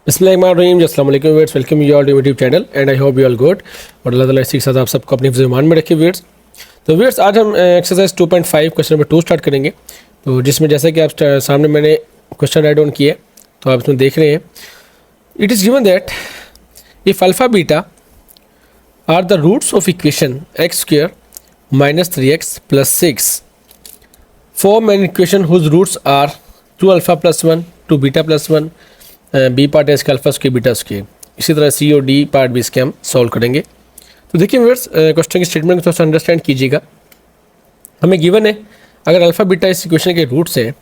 बिस्मिल्लाहिर्रहमानिर्रहीम, अस्सलाम वालेकुम viewers, welcome you all to YouTube channel and I hope you all good और अल्लाह ताला इसी के साथ आप सबको अपनी ज़ुबान में रखे व्यूअर्स। तो व्यूअर्स आज हम एक्सरसाइज 2.5 क्वेश्चन नंबर 2 स्टार्ट करेंगे। तो जिसमें जैसा कि आप सामने मैंने क्वेश्चन राइट डाउन किया है तो आप इसमें देख रहे हैं। It is given that if alpha beta are the roots of equation x square minus 3x plus 6 form an equation whose roots are 2 alpha plus 1 2 beta plus 1 B part है इसका अल्फा स्क्वायर बीटा स्क्वायर। इसी तरह सी और D part भी इसके हम solve करेंगे। तो देखिए व्यूअर्स, क्वेश्चन की स्टेटमेंट को थोड़ा सा अंडरस्टैंड कीजिएगा। हमें गिवन है अगर अल्फा बीटा इस इक्वेशन के रूट्स हैं,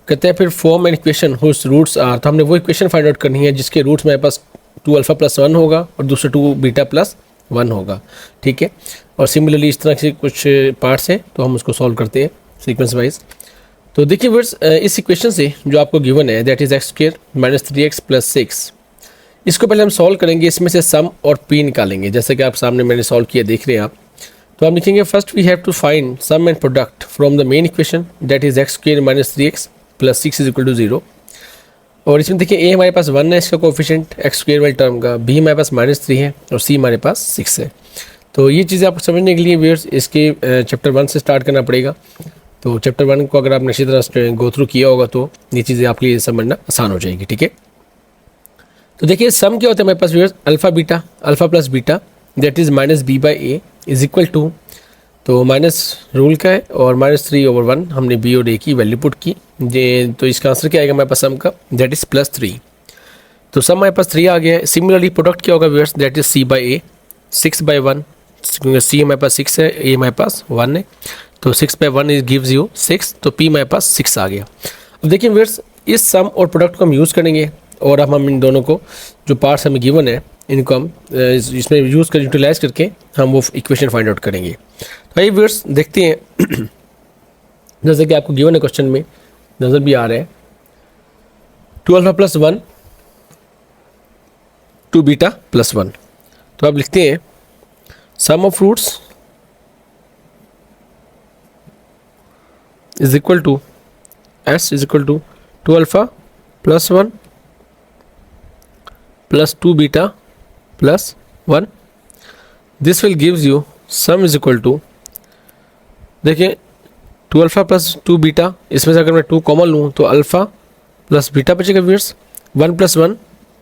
कहते हैं फिर form an equation whose roots are, तो हमने वो इक्वेशन फाइंड आउट करनी है जिसके रूट्स मेरे पास 2 अल्फा प्लस 1 होगा और दूसरा 2 बीटा प्लस 1 होगा। ठीक है, और सिमिलरली इस तरह से कुछ पार्ट्स हैं तो हम उसको सॉल्व करते हैं सीक्वेंस वाइज। तो देखिए व्यूअर्स, इस इक्वेशन से जो आपको गिवन है that is x square minus 3x plus 6, इसको पहले हम सॉल्व करेंगे। इसमें से सम और पी निकालेंगे जैसे कि आप सामने मैंने सॉल्व किया देख रहे हैं आप। तो हम लिखेंगे first we have to find sum and product from the main equation that is x square minus 3x plus 6 is equal to 0। और इसमें देखिए ए हमारे पास 1 है इसका कोफिशिएंट एक्स स्क्वायर वाले टर्म का, बी हमारे पास -3 है और सी हमारे पास 6 है। तो ये चीज़ें आपको समझने के लिए व्यूअर्स इसके चैप्टर 1 से स्टार्ट करना पड़ेगा। तो चैप्टर 1 को अगर आपने अच्छी तरह गो थ्रू किया होगा तो ये चीज़ें आपके लिए समझना आसान हो जाएगी। ठीक है, तो देखिए सम क्या होता है हमारे पास viewers, alpha beta alpha plus beta that is minus B by A is equal to, तो माइनस रूल का है और -3/1 हमने बी और ए की वैल्यू पुट की। ये तो इसका आंसर क्या आएगा हमारे पास सम का, दैट इज़ +3। तो सम हमारे पास 3 आ गया है। सिमिलरली प्रोडक्ट क्या होगा viewers, that is C by A 6/1, क्योंकि सी हमारे पास 6 है, ए हमारे पास 1 है, तो 6/1 इज गिव्स यू 6, तो पी हमारे पास 6 आ गया। अब देखिए व्यूअर्स, इस सम और प्रोडक्ट को हम यूज़ करेंगे और हम इन दोनों को जो पार्ट्स हमें गिवन है इनको हम इसमें यूज़ कर यूटिलाइज करके हम वो इक्वेशन फाइंड आउट करेंगे। तो आइए व्यूअर्स देखते हैं जैसे कि आपको गिवन है क्वेश्चन में नज़र भी आ रहा है 2 अल्फ़ा प्लस 1 2 बीटा प्लस 1। तो आप लिखते हैं sum of roots is equal to s is equal to 2 alpha plus 1 plus 2 beta plus 1. This will gives you sum is equal to, देखिए 2 अल्फ़ा प्लस 2 बीटा, इसमें से अगर मैं 2 कॉमन लूँ तो अल्फ़ा प्लस बीटा बचेगा व्यूअर्स, 1 + 1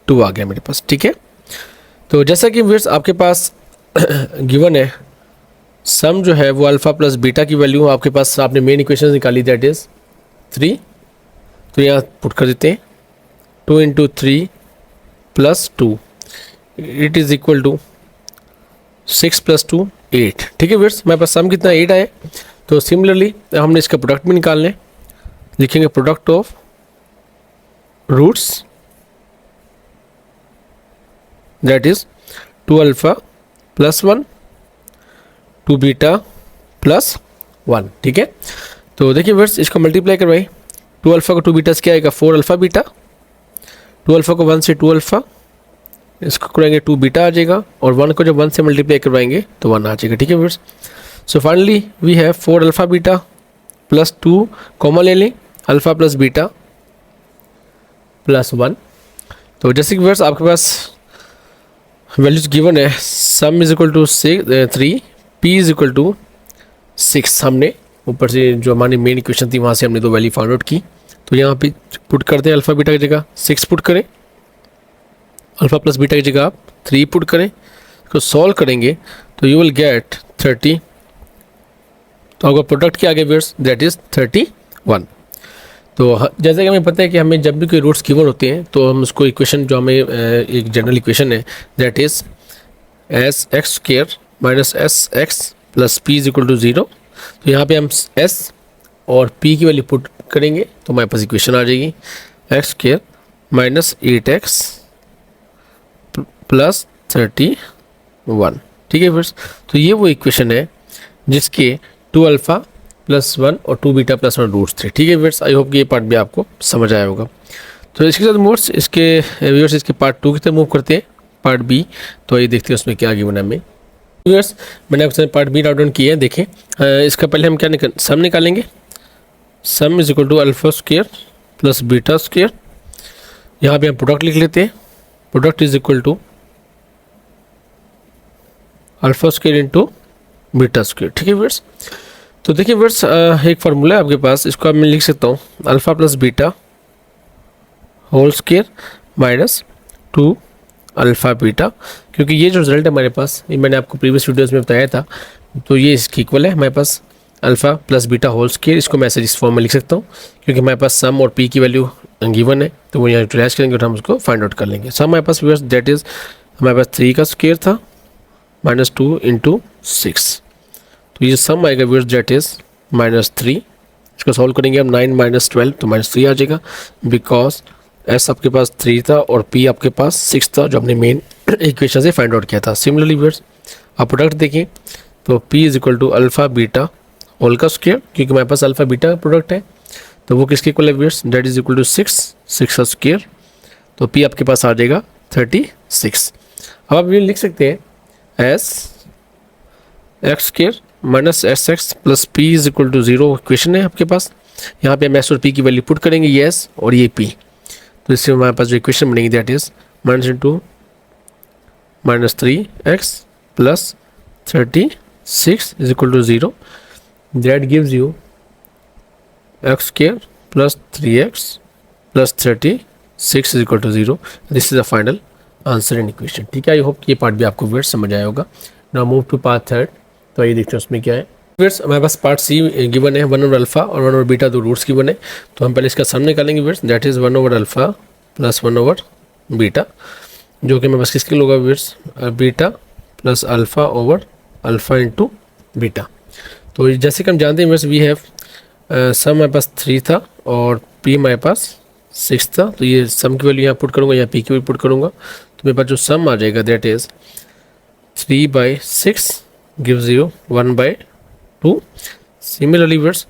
2 आ गया मेरे पास। ठीक है, तो जैसा कि व्यूअर्स आपके पास गिवन है सम जो है वो अल्फ़ा प्लस बीटा की वैल्यू आपके पास, आपने मेन इक्वेशन निकाली दैट इज़ 3, तो यहाँ पुट कर देते हैं 2 × 3 + 2 इट इज़ इक्वल टू 6 + 2 8। ठीक है व्यूअर्स, हमारे पास सम कितना 8 आए। तो सिमिलरली हमने इसका प्रोडक्ट भी निकालना है, लिखेंगे product of roots that is 2 alpha plus 1 2 beta plus 1। ठीक है, तो देखिए व्यूअर्स इसको मल्टीप्लाई करवाई, 2 अल्फ़ा को 2 बीटा से क्या आएगा 4 अल्फ़ा बीटा, 2 अल्फ़ा को 1 से 2 अल्फ़ा, इसको कराएंगे 2 बीटा आ जाएगा और 1 को जब 1 से मल्टीप्लाई करवाएंगे तो 1 आ जाएगा। ठीक है viewers, so finally we have 4 alpha beta plus 2 common ले लें, अल्फ़ा प्लस बीटा प्लस 1। तो जैसे कि व्यूअर्स आपके पास वैल्यूज गिवन है sum is equal to 3, P is equal to 6, हमने ऊपर से जो हमारी मेन इक्वेशन थी वहाँ से हमने 2 वैल्यू फाइंड आउट की। तो यहाँ पे पुट करते हैं अल्फ़ा बीटा की जगह 6 पुट करें, अल्फ़ा प्लस बीटा की जगह आप 3 पुट करें, इसको सॉल्व करेंगे तो यू विल गेट 30। तो आपका प्रोडक्ट क्या आ गया व्यूअर्स, दैट इज़ 31। तो जैसे कि हमें पता है कि हमें जब भी कोई रूट्स गिवन होते हैं तो हम उसको इक्वेशन जो हमें एक जनरल इक्वेशन है that is S x square minus S x plus P is equal to 0। तो यहाँ पे हम s और p की वैल्यू पुट करेंगे तो हमारे पास इक्वेशन आ जाएगी x square minus 8x plus 31। ठीक है फ्रेंड्स, तो ये वो इक्वेशन है जिसके 2 अल्फ़ा प्लस 1 और 2 बीटा प्लस 1 रूट्स थे। ठीक है व्यूअर्स, आई होप कि ये पार्ट भी आपको समझ आया होगा। तो इसके साथ व्यूअर्स इसके पार्ट 2 की तरफ मूव करते हैं, पार्ट बी। तो ये देखते हैं उसमें क्या गिवन है हमें व्यूअर्स। मैंने आपसे पार्ट बी राउट डाउन किया है, देखें इसका पहले हम क्या सम निकालेंगे, sum is equal to alpha square plus beta square. यहाँ पे हम प्रोडक्ट लिख लेते हैं product is equal to alpha square into beta square. ठीक है व्यूअर्स, तो देखिए व्यूअर्स एक फार्मूला है आपके पास, इसको अब मैं लिख सकता हूँ alpha plus beta whole square minus 2 alpha beta, क्योंकि ये जो रिजल्ट है हमारे पास, ये मैंने आपको प्रीवियस वीडियोस में बताया था, तो ये इसकी इक्वल है हमारे पास alpha plus beta whole square. इसको मैं ऐसे इस फॉर्म में लिख सकता हूँ क्योंकि हमारे पास सम और पी की वैल्यू गिवन है, तो वो यहाँ यूटिलाइज करेंगे और हम उसको फाइंड आउट कर लेंगे। सम हमारे पास व्यूअर्स दैट इज़ हमारे पास 3 का स्क्वायर था माइनस 2 इंटू 6, तो ये सम आएगा व्यूअर्स दैट इज़ -3। इसको सॉल्व करेंगे हम 9 माइनस 12 तो -3 आ जाएगा, बिकॉज एस आपके पास 3 था और पी आपके पास 6 था जो हमने मेन इक्वेशन से फाइंड आउट किया था। सिमिलरली व्यूअर्स आप प्रोडक्ट देखें तो P is equal to alpha beta whole का स्क्वायर, क्योंकि हमारे पास अल्फ़ा बीटा का प्रोडक्ट है, तो वो किसके इक्वल है viewers, that is equal to 6 का स्क्वायर, तो पी आपके पास आ जाएगा 36। अब आप ये लिख सकते हैं S x square minus S x plus P is equal to 0 equation है आपके पास। यहाँ पे हम एस और पी की वैल्यू पुट करेंगे, ये एस और ये पी, तो इससे हमारे पास जो इक्वेशन बनेगी that is minus into -3x plus 36 is equal to 0, that gives you x square plus 3x plus 36 is equal to 0। This is the final answer in equation. ठीक है, आई होप कि ये पार्ट भी आपको वर्ड समझ आया होगा। Now move to part third, तो आइए देखते हैं उसमें क्या है। वर्ड्स हमारे पास पार्ट सी गिवन है 1 ओवर अल्फा और 1 ओवर बीटा, दो रूट्स गिवन है, तो हम पहले इसका सम निकालेंगे words, that is 1 over alpha plus 1 over beta, जो कि हमारे पास किसके होगा words, beta plus alpha over alpha into beta. तो जैसे कि हम जानते हैं वर्ड्स वी हैव सम हमारे पास 3 था और पी हमारे पास 6 था, तो ये सम की वैल्यू यहाँ पुट करूँगा, यहाँ पी की वैल्यू पुट करूँगा, तो मेरे पास जो सम आ जाएगा that is 3/6 gives you 1/2। Similarly words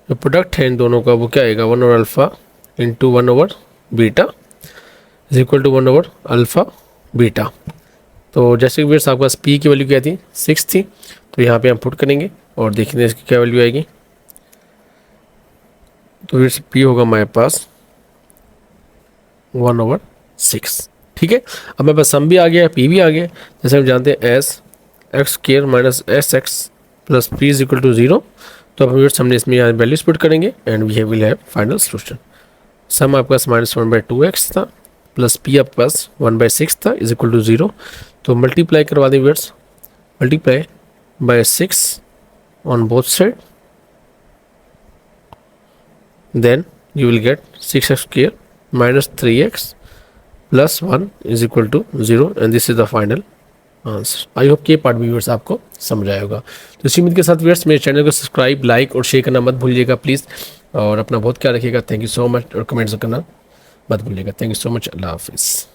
जो प्रोडक्ट है इन दोनों का वो क्या आएगा, 1 over alpha into 1 over beta is equal to 1 over alpha beta. तो जैसे कि वर्ड्स आपके पास पी की वैल्यू क्या थी, 6 थी, तो यहाँ पे हम पुट करेंगे और देखेंगे इसकी क्या वैल्यू आएगी। तो वर्ड्स पी होगा हमारे पास 1 ओवर 6। ठीक है, अब मेरे पास सम भी आ गया, पी भी आ गया, जैसे हम जानते हैं S x square minus S x plus P is equal to 0, तो अब व्यूअर्स हमने इसमें यहाँ वैल्यूज पुट करेंगे and we will have final solution. Sum आपके पास -1/2x था प्लस पी आपके पास 1/6 था इज इक्वल टू 0, तो मल्टीप्लाई करवा दें viewers, multiply by 6 on both side, then you will get 6x square minus 3x plus 1 is equal to 0 and this is the final answer. I hope कि ये part viewers आपको समझ आएगा। तो इसी उम्मीद के साथ व्यूअर्स मेरे चैनल को सब्सक्राइब, लाइक और शेयर करना मत भूलिएगा प्लीज़, और अपना बहुत ख्याल रखिएगा। थैंक यू सो मच, और कमेंट्स करना मत भूलिएगा। थैंक यू सो मच, अल्लाह हाफिज़।